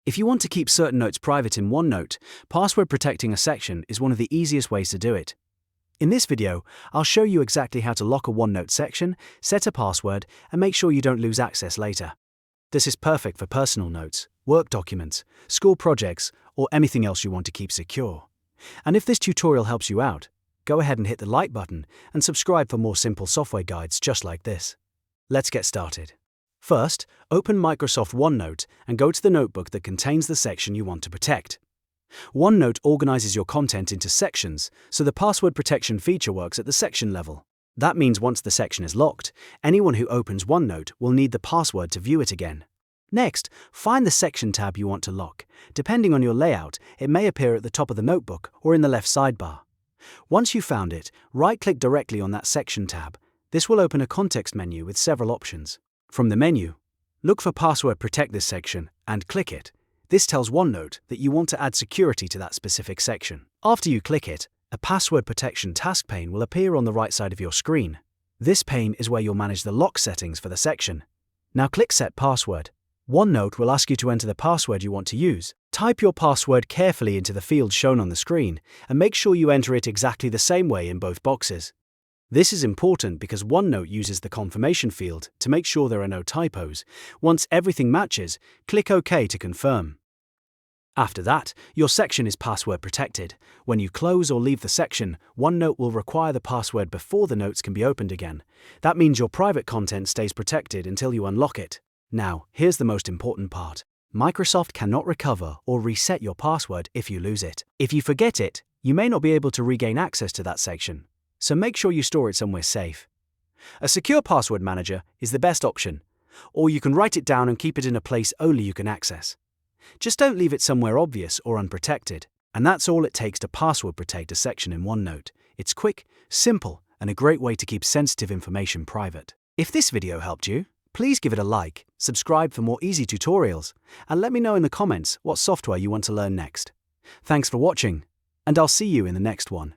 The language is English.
If you want to keep certain notes private in OneNote, password protecting a section is one of the easiest ways to do it. In this video, I'll show you exactly how to lock a OneNote section, set a password, and make sure you don't lose access later. This is perfect for personal notes, work documents, school projects, or anything else you want to keep secure. And if this tutorial helps you out, go ahead and hit the like button and subscribe for more simple software guides just like this. Let's get started. First, open Microsoft OneNote and go to the notebook that contains the section you want to protect. OneNote organizes your content into sections, so the password protection feature works at the section level. That means once the section is locked, anyone who opens OneNote will need the password to view it again. Next, find the section tab you want to lock. Depending on your layout, it may appear at the top of the notebook or in the left sidebar. Once you've found it, right-click directly on that section tab. This will open a context menu with several options. From the menu, look for Password Protect this section and click it. This tells OneNote that you want to add security to that specific section. After you click it, a password protection task pane will appear on the right side of your screen. This pane is where you'll manage the lock settings for the section. Now click Set Password. OneNote will ask you to enter the password you want to use. Type your password carefully into the field shown on the screen and make sure you enter it exactly the same way in both boxes. This is important because OneNote uses the confirmation field to make sure there are no typos. Once everything matches, click OK to confirm. After that, your section is password protected. When you close or leave the section, OneNote will require the password before the notes can be opened again. That means your private content stays protected until you unlock it. Now, here's the most important part. Microsoft cannot recover or reset your password if you lose it. If you forget it, you may not be able to regain access to that section. So make sure you store it somewhere safe. A secure password manager is the best option, or you can write it down and keep it in a place only you can access. Just don't leave it somewhere obvious or unprotected. And that's all it takes to password protect a section in OneNote. It's quick, simple, and a great way to keep sensitive information private. If this video helped you, please give it a like, subscribe for more easy tutorials, and let me know in the comments what software you want to learn next. Thanks for watching, and I'll see you in the next one.